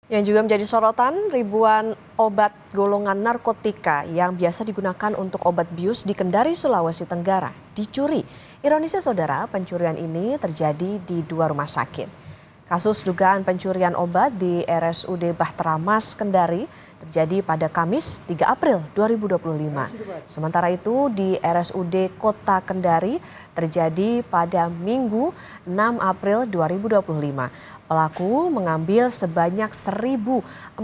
Yang juga menjadi sorotan, ribuan obat golongan narkotika yang biasa digunakan untuk obat bius di Kendari, Sulawesi Tenggara dicuri. Ironisnya saudara, pencurian ini terjadi di dua rumah sakit. Kasus dugaan pencurian obat di RSUD Bahtera Mas Kendari terjadi pada Kamis 3 April 2025. Sementara itu di RSUD Kota Kendari terjadi pada Minggu 6 April 2025. Pelaku mengambil sebanyak 1.460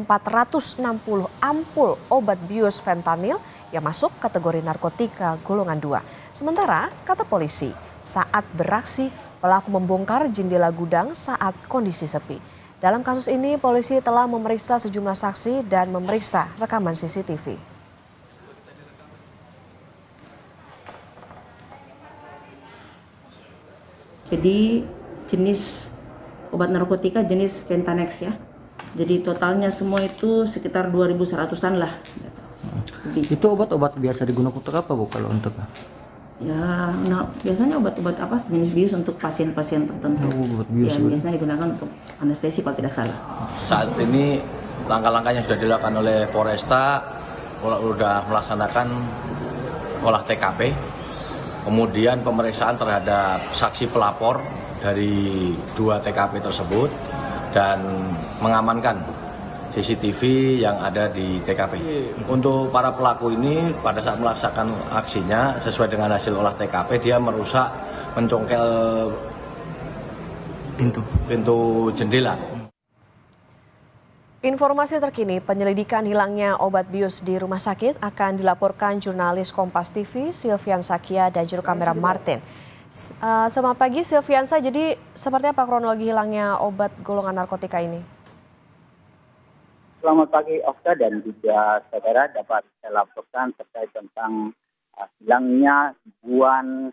ampul obat bius fentanyl yang masuk kategori narkotika golongan 2. Sementara, kata polisi, saat beraksi pelaku membongkar jendela gudang saat kondisi sepi. Dalam kasus ini, polisi telah memeriksa sejumlah saksi dan memeriksa rekaman CCTV. Jadi jenis obat narkotika jenis Fentanex ya. Jadi totalnya semua itu sekitar 2.100-an lah. Itu obat-obat biasa digunakan untuk apa Bu kalau untuk? Ya, nah, biasanya obat-obat apa jenis bius untuk pasien-pasien tertentu. Obat bius. Ya, biasanya digunakan untuk anestesi kalau tidak salah. Saat ini langkah-langkah yang sudah dilakukan oleh Polresta sudah melaksanakan olah TKP, kemudian pemeriksaan terhadap saksi pelapor dari dua TKP tersebut dan mengamankan CCTV yang ada di TKP. Untuk para pelaku ini pada saat melaksanakan aksinya sesuai dengan hasil olah TKP dia merusak mencongkel pintu jendela. Informasi terkini penyelidikan hilangnya obat bius di rumah sakit akan dilaporkan jurnalis Kompas TV Silvian Sakia dan juru kamera Martin. Selamat pagi Silviansa, jadi seperti apa kronologi hilangnya obat golongan narkotika ini? Selamat pagi Okta dan juga saudara, dapat saya laporkan terkait tentang hilangnya ribuan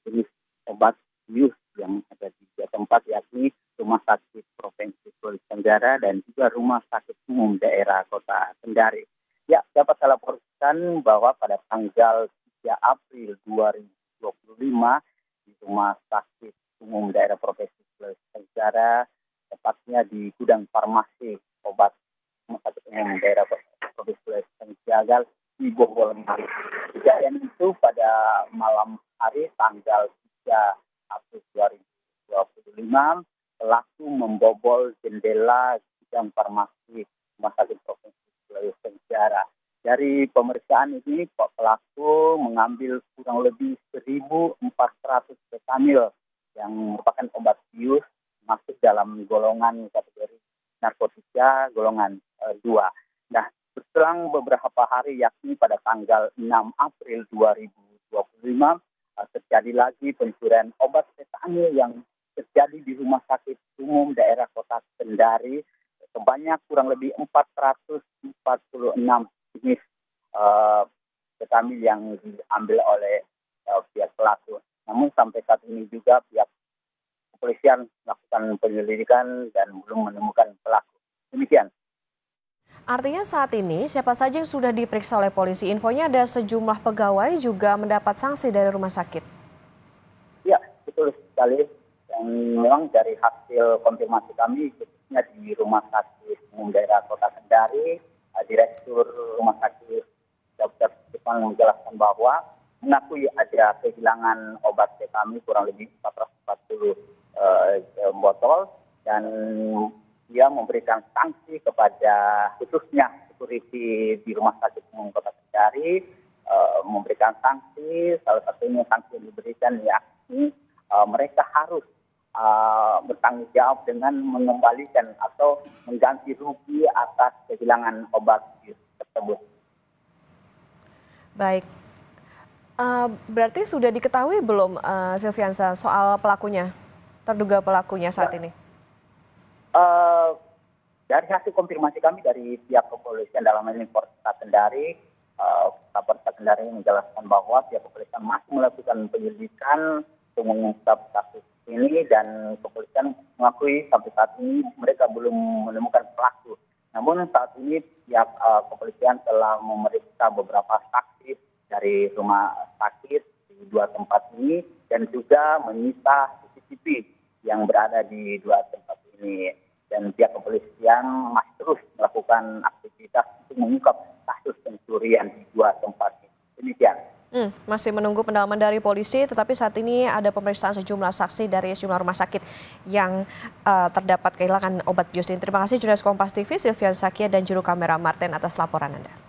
jenis obat bius yang ada di dua tempat, yakni Rumah Sakit Provinsi Sulawesi Tenggara dan juga Rumah Sakit Umum Daerah Kota Kendari. Ya, dapat saya laporkan bahwa pada tanggal 3 April 2025 di Rumah Sakit Umum Daerah Provinsi Sulawesi Tenggara, tepatnya di gudang farmasi obat Rumah Sakit Umum Daerah Provinsi Sulawesi Tenggara dibobol. Kejadian itu pada malam hari tanggal 3 April 2025, pelaku membobol jendela gudang farmasi Rumah Sakit Provinsi Sulawesi Tenggara. Dari pemeriksaan ini, pelaku mengambil kurang lebih 1.400 fentanyl yang merupakan obat bius masuk dalam golongan kategori narkotika golongan 2. Nah, berselang beberapa hari yakni pada tanggal 6 April 2025 terjadi lagi pencurian obat fentanyl yang terjadi di Rumah Sakit Umum Daerah Kota Kendari sebanyak kurang lebih 446 jenis fentanyl yang diambil oleh pihak pelaku. Namun sampai saat ini juga pihak kepolisian melakukan penyelidikan dan belum menemukan pelaku. Demikian. Artinya saat ini siapa saja yang sudah diperiksa oleh polisi? Infonya ada sejumlah pegawai juga mendapat sanksi dari rumah sakit. Ya, betul sekali. Dan memang dari hasil konfirmasi kami, khususnya di Rumah Sakit Umum Daerah Kota Kendari, Direktur Rumah Sakit Dr. Stefan menjelaskan bahwa mengakui ada kehilangan obat kami kurang lebih 440 botol, dan dia memberikan sanksi kepada khususnya security di Rumah Sakit Umum Kota Kendari, memberikan sanksi, salah satunya sanksi yang diberikan yakni mereka harus bertanggung jawab dengan mengembalikan atau mengganti rugi atas kehilangan obat tersebut. Baik, berarti sudah diketahui belum Silviansa soal pelakunya, terduga pelakunya saat ini? Dari hasil konfirmasi kami dari pihak kepolisian dalam hal ini Polresta Kendari, Polresta Kendari menjelaskan bahwa pihak kepolisian masih melakukan penyelidikan untuk mengungkap kasus ini, dan kepolisian mengakui sampai saat ini mereka belum menemukan pelaku. Namun saat ini pihak kepolisian telah memeriksa beberapa saksi dari rumah sakit di dua tempat ini dan juga menyita CCTV yang berada di dua tempat ini. Dan pihak kepolisian masih terus melakukan aktivitas untuk mengungkap kasus pencurian di 2 tempat. Demikian. Masih menunggu pendalaman dari polisi, tetapi saat ini ada pemeriksaan sejumlah saksi dari sejumlah rumah sakit yang terdapat kehilangan obat bius ini. Terima kasih jurnalis Kompas TV Silvian Sakia dan juru kamera Martin atas laporan Anda.